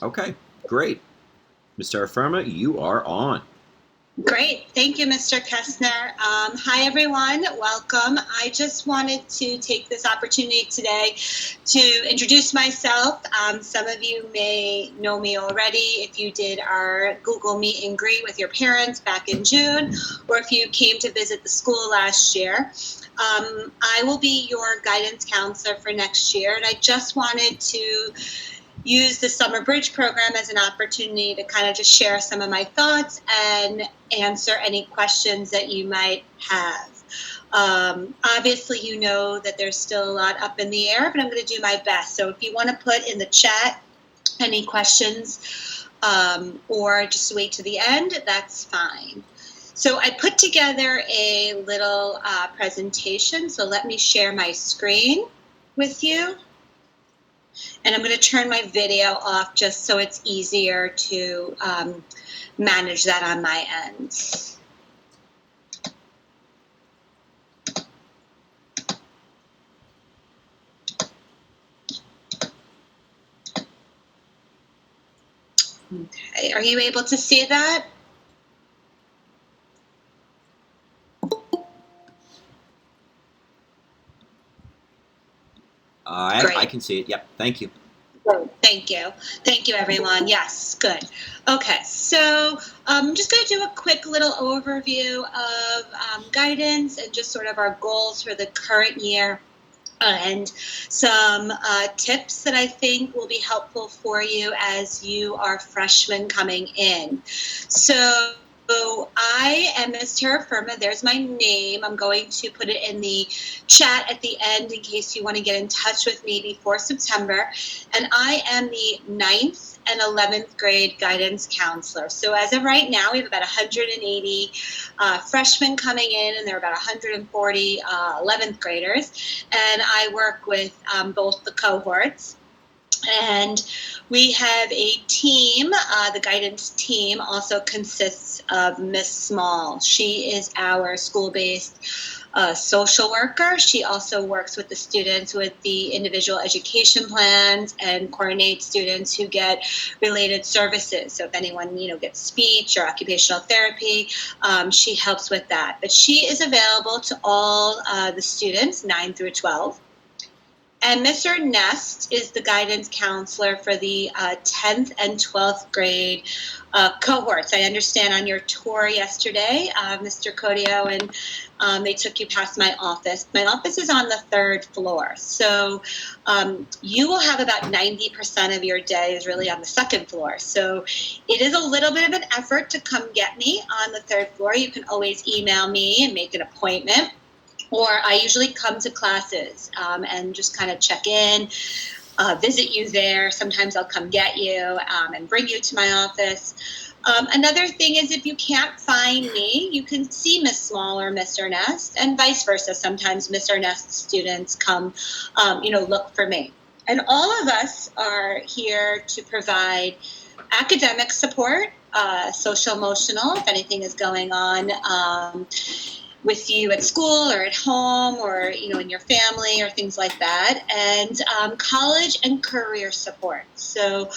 Okay, great. Ms. Terraferma, you are on. Great. Thank you, Mr. Kestner. Hi, everyone. Welcome. I just wanted to take this opportunity today to introduce myself. Some of you may know me already if you did our Google Meet and Greet with your parents back in June, or if you came to visit the school last year. I will be your guidance counselor for next year, and I just wanted to use the Summer Bridge program as an opportunity to kind of just share some of my thoughts and answer any questions that you might have. Obviously, you know that there's still a lot up in the air, but I'm going to do my best. So if you want to put in the chat any questions or just wait to the end, that's fine. So I put together a little presentation. So let me share my screen with you. And I'm going to turn my video off just so it's easier to manage that on my end. Okay, are you able to see that? I can see it. Yep, thank you. Thank you. Thank you, everyone. Yes, good. Okay, so I'm just going to do a quick little overview of guidance and just sort of our goals for the current year. And some tips that I think will be helpful for you as you are freshmen coming in. So I am Ms. Terraferma. There's my name. I'm going to put it in the chat at the end in case you want to get in touch with me before September. And I am the 9th and 11th grade guidance counselor. So as of right now, we have about 180 freshmen coming in, and there are about 140 11th graders. And I work with both the cohorts. And we have a team. The guidance team also consists of Miss Small. She is our school-based social worker. She also works with the students with the individual education plans and coordinates students who get related services. So if anyone gets speech or occupational therapy, she helps with that. But she is available to all the students, 9 through 12. And Mr. Nest is the guidance counselor for the 10th and 12th grade cohorts. I understand on your tour yesterday, Mr. Codio, and they took you past my office. My office is on the 3rd floor. So you will have about 90% of your day is really on the 2nd floor. So it is a little bit of an effort to come get me on the 3rd floor. You can always email me and make an appointment. Or I usually come to classes and just kind of check in, visit you there. Sometimes I'll come get you and bring you to my office. Another thing is if you can't find me, you can see Miss Small or Mr. Nest, and vice versa. Sometimes Mr. Nest students come, look for me. And all of us are here to provide academic support, social emotional, if anything is going on with you at school or at home or in your family or things like that, and college and career support. So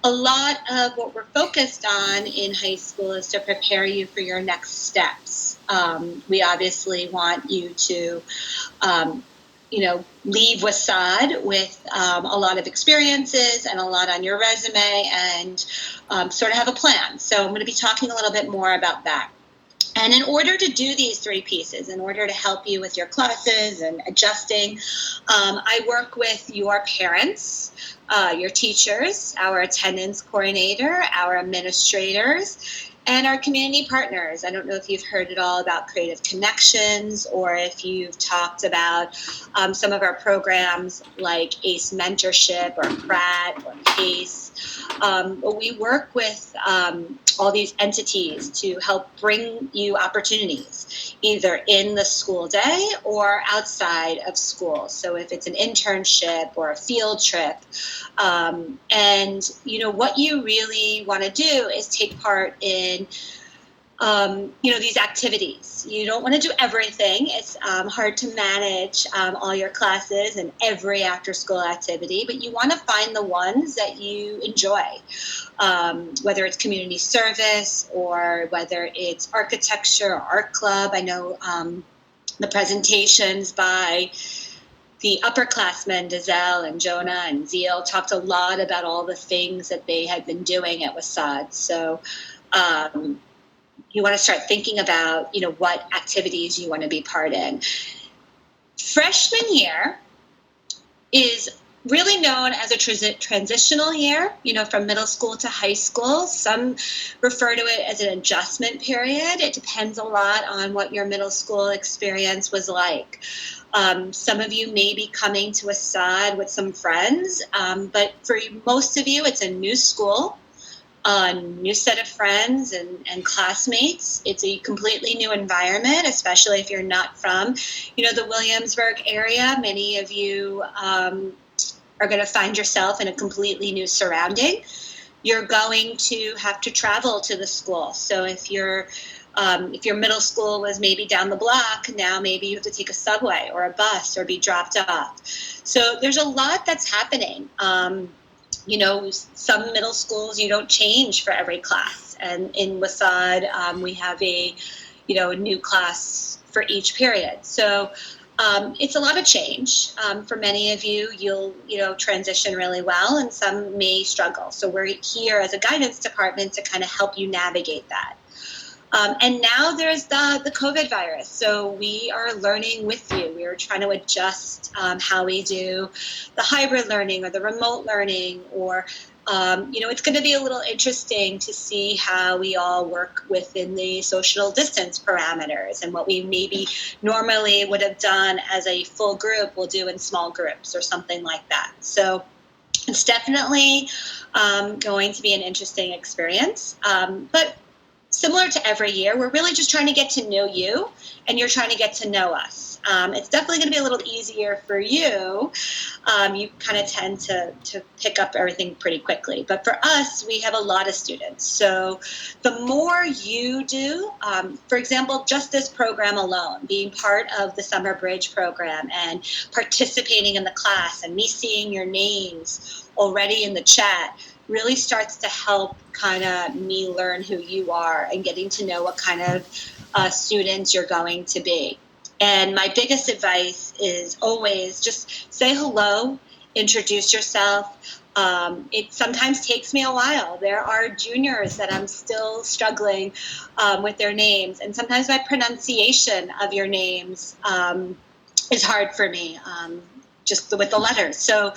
a lot of what we're focused on in high school is to prepare you for your next steps. We obviously want you to leave WHSAD with a lot of experiences and a lot on your resume and sort of have a plan. So I'm going to be talking a little bit more about that. And in order to do these 3 pieces, in order to help you with your classes and adjusting, I work with your parents, your teachers, our attendance coordinator, our administrators, and our community partners. I don't know if you've heard at all about Creative Connections or if you've talked about some of our programs like ACE Mentorship or PRAT or PACE. But we work with all these entities to help bring you opportunities, either in the school day or outside of school. So if it's an internship or a field trip, and, what you really want to do is take part in, these activities. You don't want to do everything. It's hard to manage all your classes and every after-school activity, but you want to find the ones that you enjoy, whether it's community service or whether it's architecture or art club. I know the presentations by the upperclassmen, Dazelle and Jonah and Zeal, talked a lot about all the things that they had been doing at WHSAD. So you want to start thinking about, what activities you want to be part in. Freshman year is really known as a transitional year, from middle school to high school. Some refer to it as an adjustment period. It depends a lot on what your middle school experience was like. Some of you may be coming to WHSAD with some friends, but for most of you, it's a new school, a new set of friends and classmates. It's a completely new environment, especially if you're not from, the Williamsburg area. Many of you are going to find yourself in a completely new surrounding. You're going to have to travel to the school. So if your middle school was maybe down the block, now maybe you have to take a subway or a bus or be dropped off. So there's a lot that's happening. Some middle schools you don't change for every class, and in WHSAD we have a new class for each period. So it's a lot of change. For many of you, you'll transition really well, and some may struggle. So we're here as a guidance department to kind of help you navigate that. And now there's the COVID virus. So we are learning with you. We are trying to adjust how we do the hybrid learning or the remote learning, or, it's going to be a little interesting to see how we all work within the social distance parameters, and what we maybe normally would have done as a full group we'll do in small groups or something like that. So it's definitely going to be an interesting experience. But similar to every year, we're really just trying to get to know you, and you're trying to get to know us. It's definitely going to be a little easier for you. You kind of tend to pick up everything pretty quickly. But for us, we have a lot of students. So the more you do, for example, just this program alone, being part of the Summer Bridge program and participating in the class and me seeing your names already in the chat, really starts to help kind of me learn who you are and getting to know what kind of students you're going to be. And my biggest advice is always just say hello, introduce yourself. It sometimes takes me a while. There are juniors that I'm still struggling with their names, and sometimes my pronunciation of your names is hard for me, just with the letters. So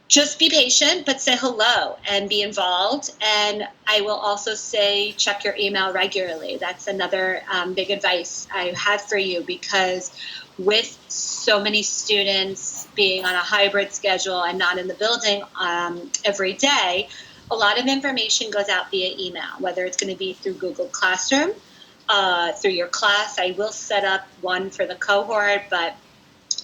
just be patient, but say hello and be involved. And I will also say check your email regularly. That's another big advice I have for you, because with so many students being on a hybrid schedule and not in the building every day, a lot of information goes out via email, whether it's going to be through Google Classroom, through your class. I will set up one for the cohort, but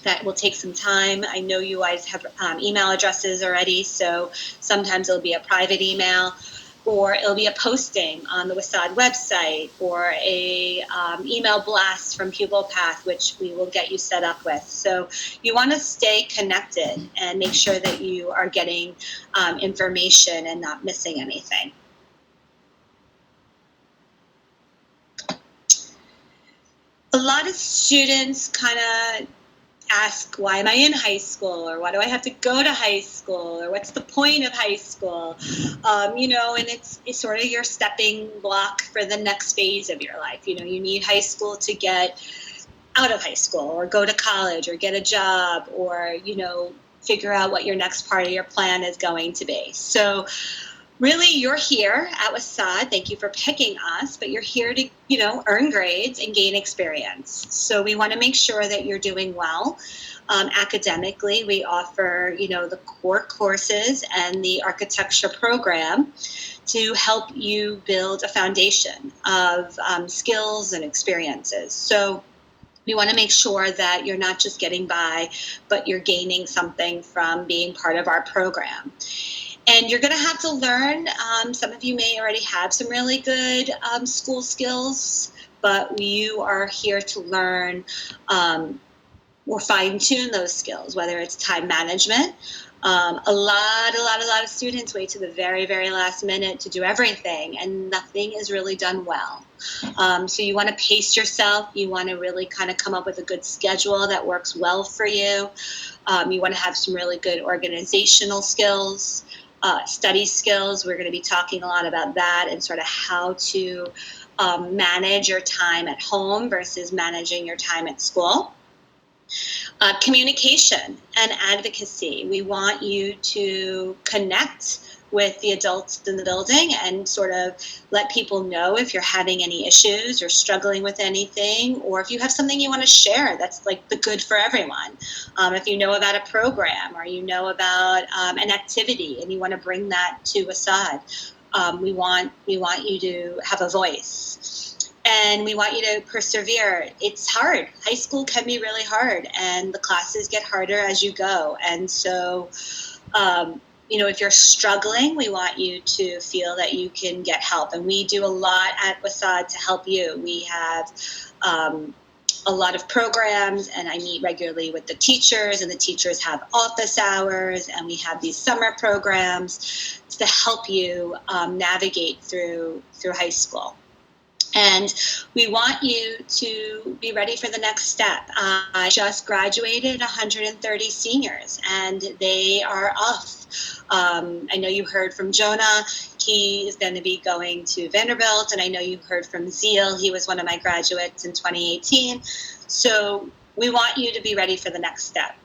that will take some time. I know you guys have email addresses already, so sometimes it'll be a private email, or it'll be a posting on the WHSAD website, or a email blast from Pupil Path, which we will get you set up with. So you want to stay connected and make sure that you are getting information and not missing anything. A lot of students kind of ask, why am I in high school, or why do I have to go to high school, or what's the point of high school, and it's sort of your stepping block for the next phase of your life. You need high school to get out of high school, or go to college, or get a job, or figure out what your next part of your plan is going to be. So really, you're here at WHSAD. Thank you for picking us, but you're here to, earn grades and gain experience. So we want to make sure that you're doing well. Academically, we offer, the core courses and the architecture program to help you build a foundation of skills and experiences. So we want to make sure that you're not just getting by, but you're gaining something from being part of our program. And you're going to have to learn. Some of you may already have some really good school skills, but you are here to learn or fine-tune those skills, whether it's time management. A lot of students wait to the very, very last minute to do everything, and nothing is really done well. So you want to pace yourself. You want to really kind of come up with a good schedule that works well for you. You want to have some really good organizational skills, study skills. We're going to be talking a lot about that and sort of how to manage your time at home versus managing your time at school. Communication and advocacy. We want you to connect with the adults in the building and sort of let people know if you're having any issues or struggling with anything, or if you have something you want to share that's like the good for everyone. If you know about a program or you know about an activity and you want to bring that to WHSAD, we want you to have a voice. And we want you to persevere. It's hard. High school can be really hard, and the classes get harder as you go. And so, if you're struggling, we want you to feel that you can get help. And we do a lot at WHSAD to help you. We have a lot of programs, and I meet regularly with the teachers, and the teachers have office hours, and we have these summer programs to help you navigate through high school. And we want you to be ready for the next step. I just graduated 130 seniors, and they are off. I know you heard from Jonah. He is going to be going to Vanderbilt, and I know you heard from Zeal. He was one of my graduates in 2018. So we want you to be ready for the next step.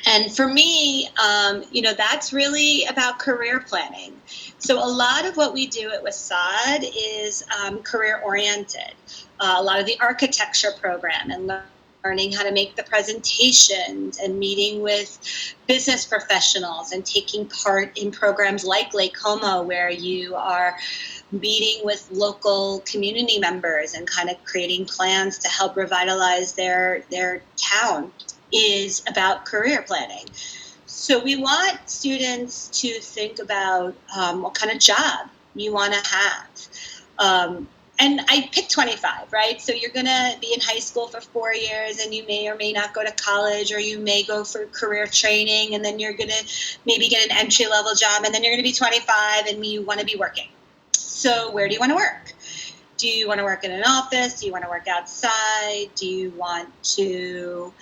And for me, that's really about career planning. So a lot of what we do at WHSAD is career-oriented. A lot of the architecture program and learning how to make the presentations and meeting with business professionals and taking part in programs like Lake Como, where you are meeting with local community members and kind of creating plans to help revitalize their town, is about career planning. So we want students to think about what kind of job you want to have. And I picked 25, right? So you're going to be in high school for 4 years, and you may or may not go to college, or you may go for career training, and then you're going to maybe get an entry-level job, and then you're going to be 25, and you want to be working. So where do you want to work? Do you want to work in an office? Do you want to work outside? Do you want to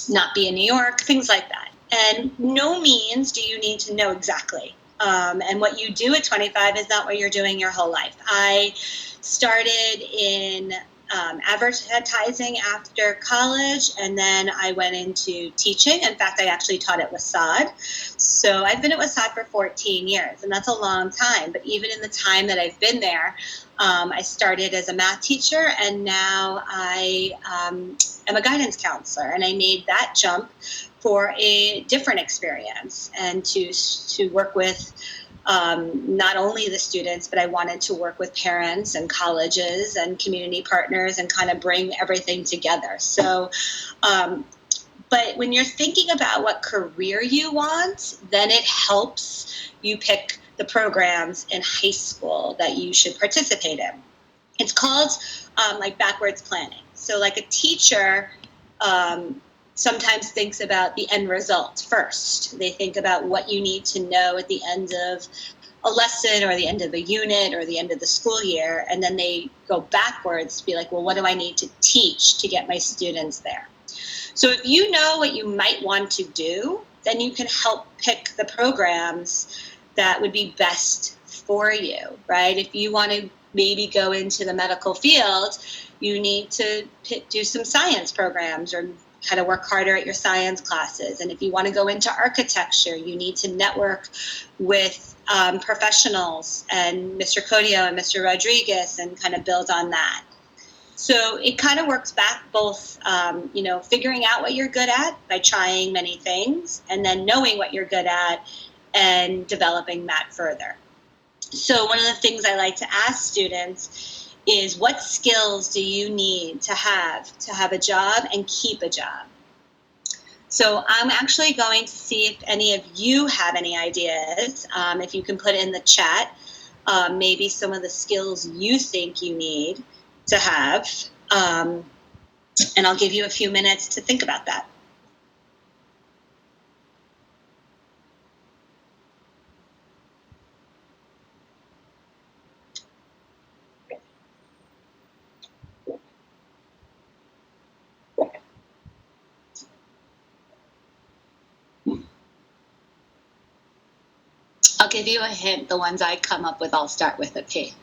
not be in New York? Things like that. And no means do you need to know exactly. And what you do at 25 is not what you're doing your whole life. I started in advertising after college, and then I went into teaching. In fact, I actually taught at WHSAD. So I've been at WHSAD for 14 years, and that's a long time. But even in the time that I've been there, I started as a math teacher, and now I am a guidance counselor. And I made that jump for a different experience and to work with not only the students, but I wanted to work with parents and colleges and community partners and kind of bring everything together. So, but when you're thinking about what career you want, then it helps you pick the programs in high school that you should participate in. It's called like backwards planning. So like a teacher sometimes thinks about the end result first. They think about what you need to know at the end of a lesson or the end of a unit or the end of the school year, and then they go backwards to be like, well, what do I need to teach to get my students there? So if you know what you might want to do, then you can help pick the programs that would be best for you, right? If you want to maybe go into the medical field, you need to do some science programs or kind of work harder at your science classes. And if you want to go into architecture, you need to network with professionals and Mr. Codio and Mr. Rodriguez and kind of build on that. So it kind of works back both, figuring out what you're good at by trying many things, and then knowing what you're good at and developing that further. So one of the things I like to ask students is, what skills do you need to have a job and keep a job? So I'm actually going to see if any of you have any ideas. If you can put in the chat, maybe some of the skills you think you need to have. And I'll give you a few minutes to think about that. I'll give you a hint. The ones I come up with, I'll start with a P.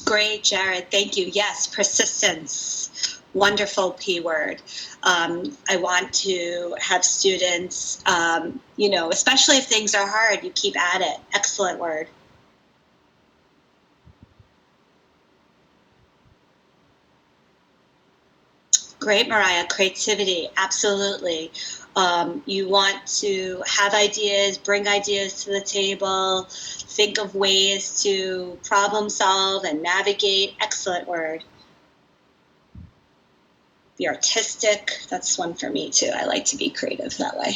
Great, Jared. Thank you. Yes, persistence. Wonderful P word. I want to have students, especially if things are hard, you keep at it. Excellent word. Great, Mariah. Creativity. Absolutely. You want to have ideas, bring ideas to the table, think of ways to problem solve and navigate. Excellent word. Be artistic. That's one for me too. I like to be creative that way.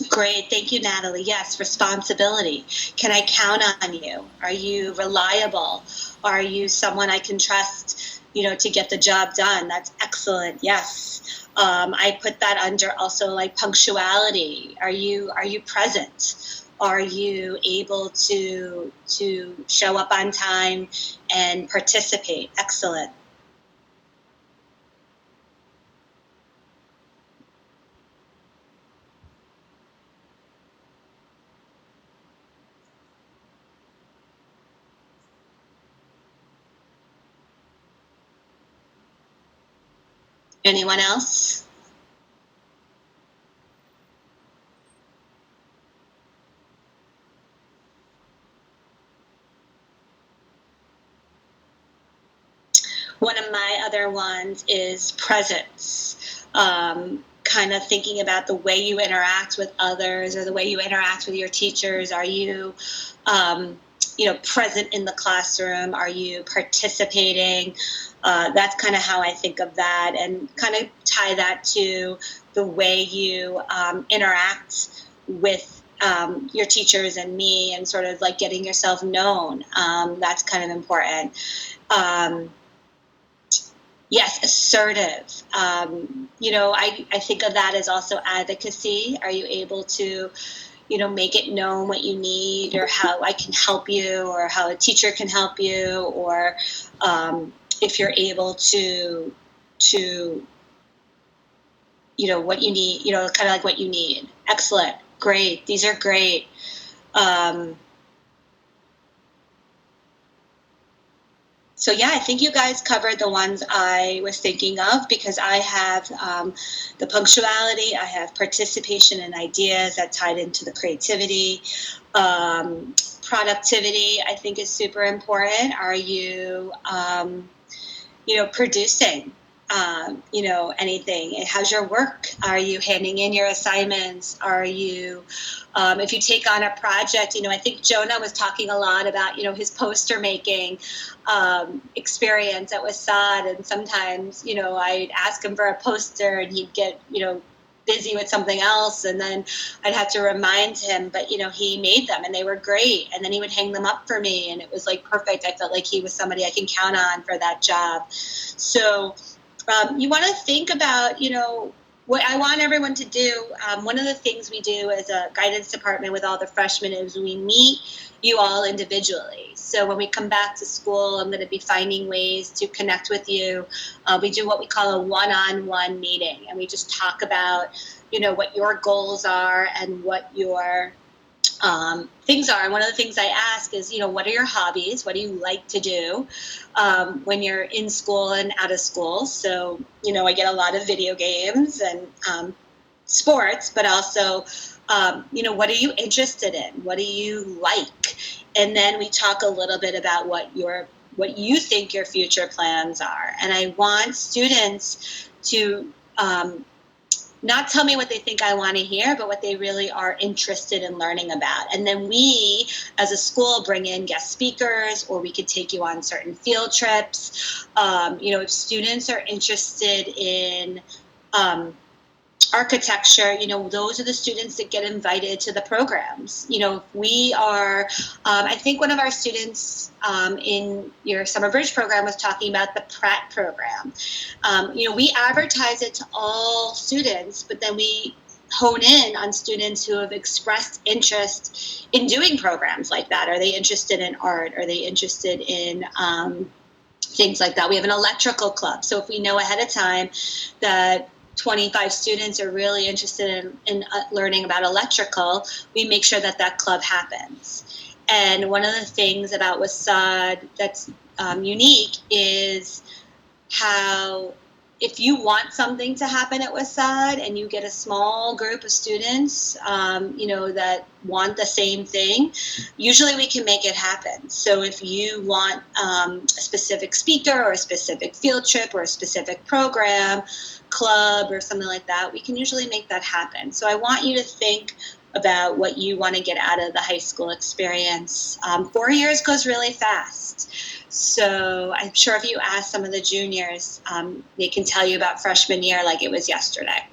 Great. Thank you, Natalie. Yes, responsibility. Can I count on you? Are you reliable? Are you someone I can trust, to get the job done? That's excellent. Yes. I put that under also like punctuality. Are you present? Are you able to show up on time and participate? Excellent. Anyone else? One of my other ones is presence. Kind of thinking about the way you interact with others or the way you interact with your teachers. Are you, present in the classroom? Are you participating? That's kind of how I think of that, and kind of tie that to the way you interact with your teachers and me, and sort of like getting yourself known. That's kind of important. Yes, assertive. I think of that as also advocacy. Are you able to, make it known what you need, or how I can help you, or how a teacher can help you, or if you're able to, what you need, kind of like what you need. Excellent. Great. These are great. So yeah, I think you guys covered the ones I was thinking of, because I have the punctuality, I have participation and ideas that tied into the creativity. Productivity, I think, is super important. Are you, producing? Anything. How's your work? Are you handing in your assignments? Are you, if you take on a project, I think Jonah was talking a lot about, his poster making experience at WHSAD. And sometimes, I'd ask him for a poster and he'd get, busy with something else, and then I'd have to remind him, but he made them and they were great, and then he would hang them up for me, and it was like perfect. I felt like he was somebody I can count on for that job. So you want to think about, what I want everyone to do. One of the things we do as a guidance department with all the freshmen is we meet you all individually. So when we come back to school, I'm going to be finding ways to connect with you. We do what we call a one-on-one meeting, and we just talk about, what your goals are and what your things are. And one of the things I ask is, what are your hobbies? What do you like to do when you're in school and out of school? So, I get a lot of video games and sports, but also, what are you interested in? What do you like? And then we talk a little bit about what you think your future plans are. And I want students to not tell me what they think I want to hear, but what they really are interested in learning about. And then we, as a school, bring in guest speakers, or we could take you on certain field trips. If students are interested in architecture, those are the students that get invited to the programs. We are, I think one of our students in your summer bridge program was talking about the Pratt program. We advertise it to all students, but then we hone in on students who have expressed interest in doing programs like that. Are they interested in art? Are they interested in things like that? We have an electrical club. So if we know ahead of time that 25 students are really interested in learning about electrical, we make sure that club happens. And one of the things about WHSAD that's unique is how if you want something to happen at WHSAD and you get a small group of students, that want the same thing, usually we can make it happen. So if you want a specific speaker or a specific field trip or a specific program, club or something like that, we can usually make that happen. So I want you to think about what you want to get out of the high school experience. 4 years goes really fast. So I'm sure if you ask some of the juniors, they can tell you about freshman year like it was yesterday.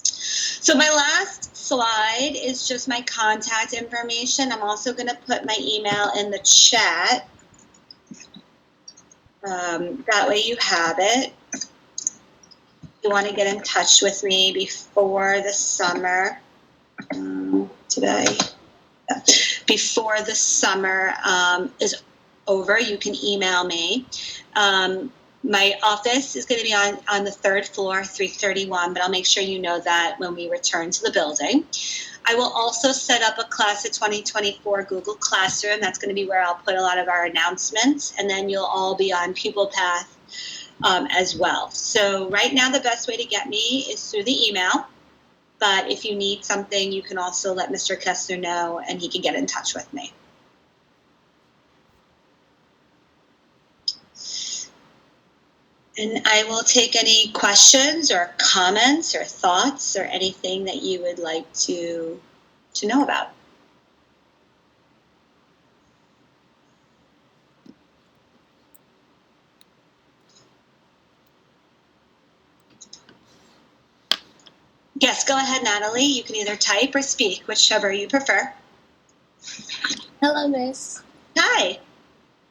So my last slide is just my contact information. I'm also going to put my email in the chat. That way you have it. You want to get in touch with me before the summer before the summer is over, you can email me. My office is going to be on the third floor, 331, but I'll make sure you know that when we return to the building. I will also set up a class of 2024 Google Classroom. That's going to be where I'll put a lot of our announcements, and then you'll all be on Pupil Path as well. So right now the best way to get me is through the email, but if you need something, you can also let Mr. Kessler know and he can get in touch with me. And I will take any questions or comments or thoughts or anything that you would like to know about. Yes, go ahead, Natalie. You can either type or speak, whichever you prefer. Hello, Miss. Hi.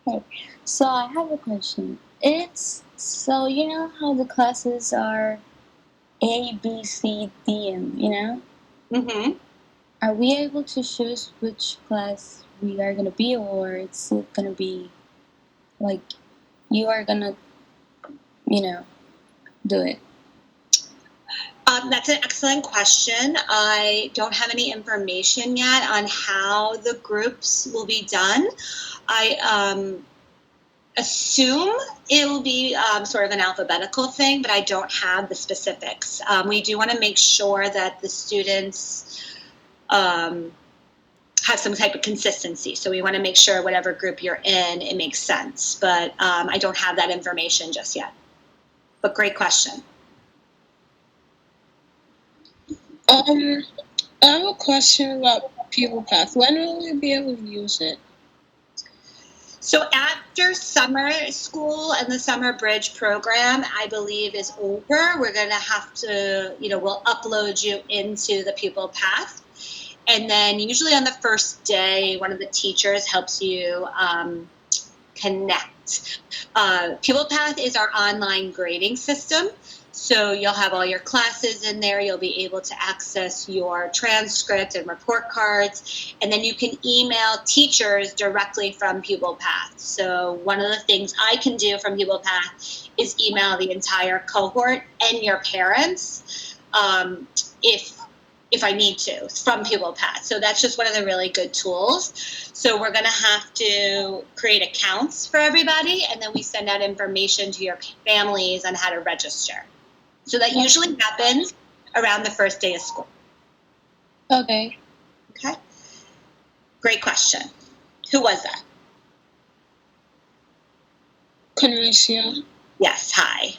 Hey. So I have a question. So you know how the classes are A, B, C, D, and Mm-hmm. Are we able to choose which class we are gonna be, or it's gonna be like you are gonna, do it? That's an excellent question. I don't have any information yet on how the groups will be done. I assume it will be sort of an alphabetical thing, but I don't have the specifics. We do want to make sure that the students have some type of consistency. So we want to make sure whatever group you're in, it makes sense. But I don't have that information just yet. But great question. I have a question about Pupil Path. When will we be able to use it? So after summer school and the summer bridge program, I believe, is over, we're going to have to, we'll upload you into the Pupil Path. And then usually on the first day, one of the teachers helps you connect. Pupil Path is our online grading system. So you'll have all your classes in there. You'll be able to access your transcript and report cards. And then you can email teachers directly from Pupil Path. So one of the things I can do from Pupil Path is email the entire cohort and your parents. if I need to from People Path. So that's just one of the really good tools. So we're going to have to create accounts for everybody, and then we send out information to your families on how to register. So that usually happens around the first day of school. Okay. Okay. Great question. Who was that? Conversio. Yes. Hi.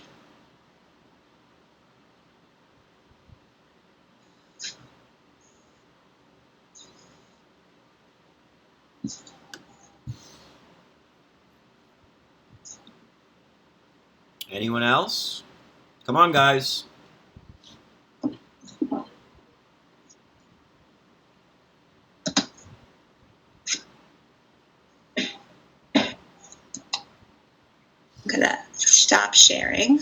Anyone else? Come on, guys. I'm going to stop sharing.